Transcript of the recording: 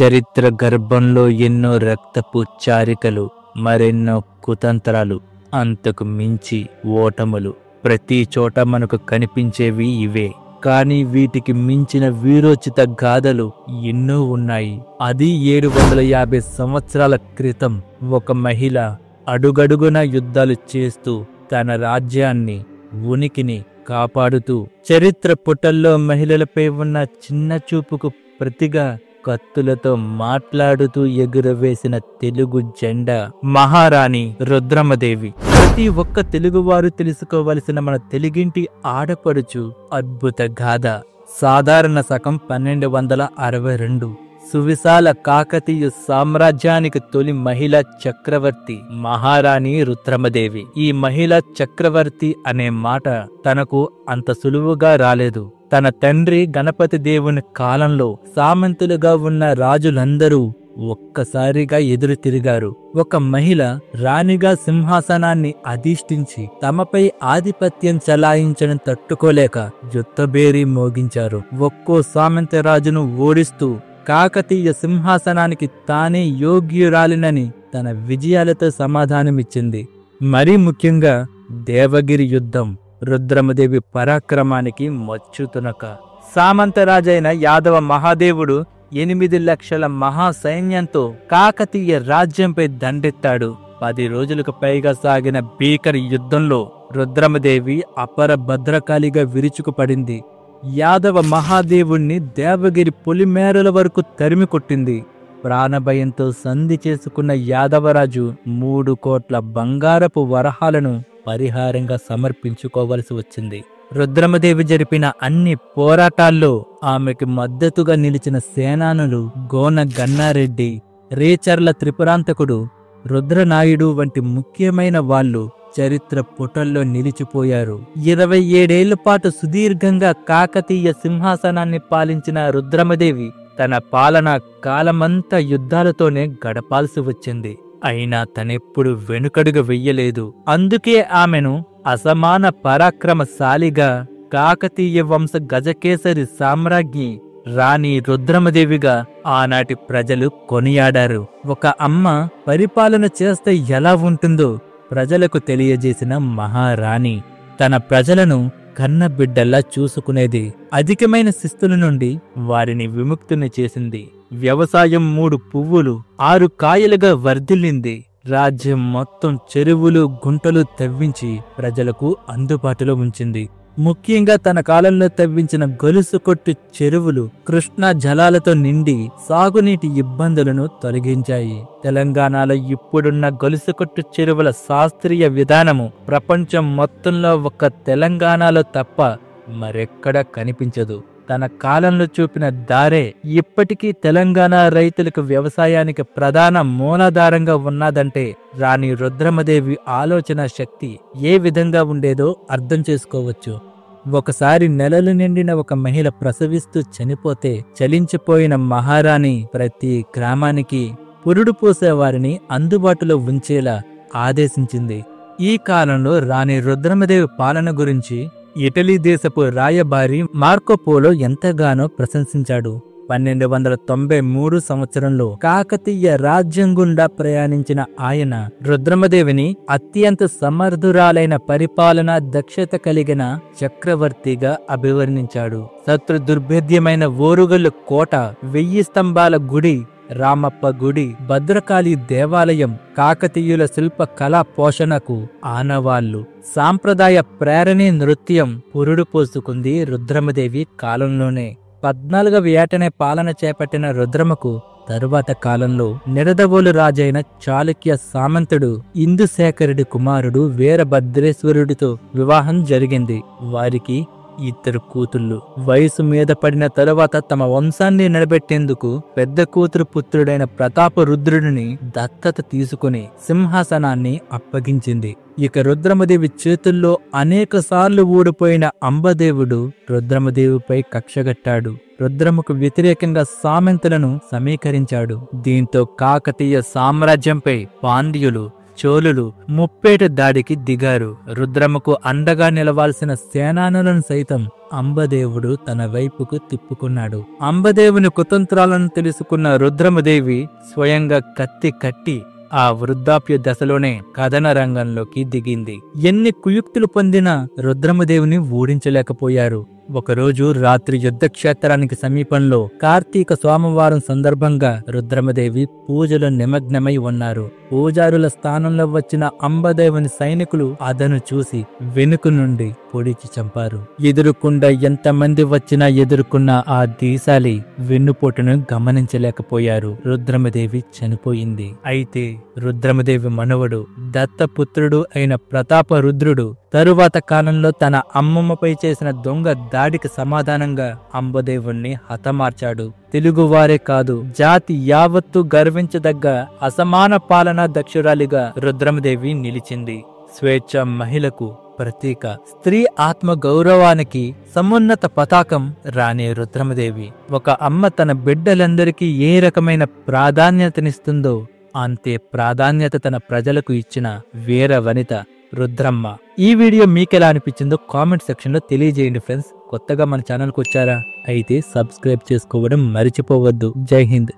చరిత్ర గర్భంలో ఎన్నో రక్తపు చారికలు, మరెన్నో కుతంత్రాలు, అంతకు మించి ఓటములు. ప్రతి చోట మనకు కనిపించేవి ఇవే. కానీ వీటికి మించిన వీరోచిత గాథలు ఎన్నో ఉన్నాయి. అది 750 సంవత్సరాల క్రితం ఒక మహిళ అడుగడుగున యుద్ధాలు చేస్తూ తన రాజ్యాన్ని, ఉనికిని కాపాడుతూ, చరిత్ర పుటల్లో మహిళలపై ఉన్న చిన్న చూపుకు ప్రతిగా కత్తులతో మాట్లాడుతూ ఎగురవేసిన తెలుగు జెండా మహారాణి రుద్రమదేవి. ప్రతి ఒక్క తెలుగువారు తెలుసుకోవలసిన మన తెలుగింటి ఆడపడుచు అద్భుత గాథ. సాధారణ శకం 1262. సువిశాల కాకతీయ సామ్రాజ్యానికి తొలి మహిళా చక్రవర్తి మహారాణి రుద్రమదేవి. ఈ మహిళా చక్రవర్తి అనే మాట తనకు అంత సులువుగా రాలేదు. తన తండ్రి గణపతి దేవుని కాలంలో సామంతులుగా ఉన్న రాజులందరూ ఒక్కసారిగా ఎదురు తిరిగారు. ఒక మహిళ రాణిగా సింహాసనాన్ని అధిష్ఠించి తమపై ఆధిపత్యం చలాయించడం తట్టుకోలేక యుద్ధబేరీ మోగించారు. ఒక్కో సామంత రాజును ఓడిస్తూ కాకతీయ సింహాసనానికి తానే యోగ్యురాలినని తన విజయాలతో సమాధానమిచ్చింది. మరీ ముఖ్యంగా దేవగిరి యుద్ధం రుద్రమదేవి పరాక్రమానికి మచ్చుతునక. సామంతరాజైన యాదవ మహాదేవుడు 8 లక్షల మహాసైన్యంతో కాకతీయ రాజ్యంపై దండెత్తాడు. 10 రోజులకు పైగా సాగిన భీకర యుద్ధంలో రుద్రమదేవి అపర భద్రకాళిగా విరుచుకుపడింది. యాదవ మహాదేవుణ్ణి దేవగిరి పొలిమేరల వరకు తరిమి కొట్టింది. ప్రాణభయంతో సంధి చేసుకున్న యాదవరాజు 3 కోట్ల బంగారపు వరహాలను పరిహారంగా సమర్పించుకోవలసి వచ్చింది. రుద్రమదేవి జరిపిన అన్ని పోరాటాల్లో ఆమెకు మద్దతుగా నిలిచిన సేనానులు గోన గన్నారెడ్డి, రేచర్ల త్రిపురాంతకుడు, రుద్రనాయుడు వంటి ముఖ్యమైన వాళ్ళు చరిత్ర పుటల్లో నిలిచిపోయారు. 27 ఏళ్ల పాటు సుదీర్ఘంగా కాకతీయ సింహాసనాన్ని పాలించిన రుద్రమదేవి తన పాలనా కాలమంతా యుద్ధాలతోనే గడపాల్సి వచ్చింది. అయినా తనెప్పుడు వెనుకడుగు వెయ్యలేదు. అందుకే ఆమెను అసమాన పరాక్రమశాలిగా, కాకతీయ వంశ గజకేసరి సామ్రాజ్ఞి రాణి రుద్రమదేవిగా ఆనాటి ప్రజలు కొనియాడారు. ఒక అమ్మ పరిపాలన చేస్తే ఎలా ఉంటుందో ప్రజలకు తెలియజేసిన మహారాణి. తన ప్రజలను కన్నబిడ్డల్లా చూసుకునేది. అధికమైన శిస్తుల నుండి వారిని విముక్తుని చేసింది. వ్యవసాయం 3 పువ్వులు 6 కాయలుగా వర్ధిల్లింది. రాజ్యం మొత్తం చెరువులు, గుంటలు తవ్వించి ప్రజలకు అందుబాటులో ఉంచింది. ముఖ్యంగా తన కాలంలో తవ్వించిన గొలుసు కొట్టు చెరువులు కృష్ణా జలాలతో నిండి సాగునీటి ఇబ్బందులను తొలగించాయి. తెలంగాణలో ఇప్పుడున్న గొలుసు కొట్టు చెరువుల శాస్త్రీయ విధానము ప్రపంచం మొత్తంలో ఒక్క తెలంగాణలో తప్ప మరెక్కడా కనిపించదు. తన కాలంలో చూపిన దారే ఇప్పటికీ తెలంగాణ రైతులకు వ్యవసాయానికి ప్రధాన మూలాధారంగా ఉన్నదంటే రాణి రుద్రమదేవి ఆలోచన శక్తి ఏ విధంగా ఉండేదో అర్థం చేసుకోవచ్చు. ఒకసారి నెలలు నిండిన ఒక మహిళ ప్రసవిస్తూ చనిపోతే చలించిపోయిన మహారాణి ప్రతి గ్రామానికి పురుడు పోసేవారిని అందుబాటులో ఉంచేలా ఆదేశించింది. ఈ కాలంలో రాణి రుద్రమదేవి పాలన గురించి ఇటలీ దేశపు రాయబారి మార్కోపోలో ఎంతగానో ప్రశంసించాడు. 1293 సంవత్సరంలో కాకతీయ రాజ్యం గుండా ప్రయాణించిన ఆయన రుద్రమదేవిని అత్యంత సమర్థురాలైన పరిపాలనా దక్షత కలిగిన చక్రవర్తిగా అభివర్ణించాడు. శత్రు దుర్భేద్యమైన ఓరుగల్లు కోట, 1000 స్తంభాల గుడి, రామప్ప గుడి, భద్రకాళి దేవాలయం, కాకతీయుల శిల్ప కళా పోషణకు ఆనవాళ్లు, సాంప్రదాయ ప్రేరణి నృత్యం పురుడు పోసుకుంది రుద్రమదేవి కాలంలోనే. 14వ ఏటనే పాలన చేపట్టిన రుద్రమకు తరువాత కాలంలో నిడదవోలు రాజైన చాళుక్య సామంతుడు ఇందుశేఖరుడి కుమారుడు వీరభద్రేశ్వరుడితో వివాహం జరిగింది. వారికి 2 కూతుళ్ళు. వయసు మీద పడిన తరువాత తమ వంశాన్ని నిలబెట్టేందుకు పెద్ద కూతురు పుత్రుడైన ప్రతాపరుద్రుడిని దత్తత తీసుకుని సింహాసనాన్ని అప్పగించింది. ఇక రుద్రమదేవి చేతుల్లో అనేకసార్లు ఓడిపోయిన అంబదేవుడు రుద్రమదేవిపై కక్షగట్టాడు. రుద్రమకు వ్యతిరేకంగా సామంతులను సమీకరించాడు. దీంతో కాకతీయ సామ్రాజ్యంపై పాండ్యులు, చోళులు ముప్పేట దాడికి దిగారు. రుద్రమ్మకు అండగా నిలవాల్సిన సేనానులను సైతం అంబదేవుడు తన వైపుకు తిప్పుకున్నాడు. అంబదేవుని కుతంత్రాలను తెలుసుకున్న రుద్రమదేవి స్వయంగా కత్తి కట్టి ఆ వృద్ధాప్య దశలోనే కథన రంగంలోకి దిగింది. ఎన్ని కుయుక్తులు పొందినా రుద్రమదేవిని ఓడించలేకపోయారు. ఒకరోజు రాత్రి యుద్ధక్షేత్రానికి సమీపంలో కార్తీక సోమవారం సందర్భంగా రుద్రమదేవి పూజలో నిమగ్నమై ఉన్నారు. పూజారుల స్థానంలో వచ్చిన అంబదేవుని సైనికులు అదను చూసి వెనుక నుండి పొడిచి చంపారు. ఎదురుకుండా ఎంతమంది వచ్చినా ఎదుర్కొన్న ఆ దీశాలి వెన్నుపోటును గమనించలేకపోయారు. రుద్రమదేవి చనిపోయింది. అయితే రుద్రమదేవి మనవడు దత్తపుత్రుడు అయిన ప్రతాపరుద్రుడు తరువాత కాలంలో తన అమ్మమ్మపై చేసిన దొంగ దాడికి సమాధానంగా అంబదేవుణ్ణి హతమార్చాడు. తెలుగువారే కాదు, జాతి యావత్తు గర్వించదగ్గ అసమాన పాలనా దక్షురాలిగా రుద్రమదేవి నిలిచింది. స్వేచ్ఛ మహిళకు ప్రతీక, స్త్రీ ఆత్మ గౌరవానికి సమున్నత పతాకం రాణి రుద్రమదేవి. ఒక అమ్మ తన బిడ్డలందరికీ ఏ రకమైన ప్రాధాన్యతనిస్తుందో అంతే ప్రాధాన్యత తన ప్రజలకు ఇచ్చిన వీర వనిత రుద్రమ్మ. ఈ వీడియో మీకెలా అనిపించిందో కామెంట్ సెక్షన్ లో తెలియజేయండి ఫ్రెండ్స్. కొత్తగా మన ఛానల్కి వచ్చారా? అయితే సబ్స్క్రైబ్ చేసుకోవడం మర్చిపోవద్దు. జై హింద్.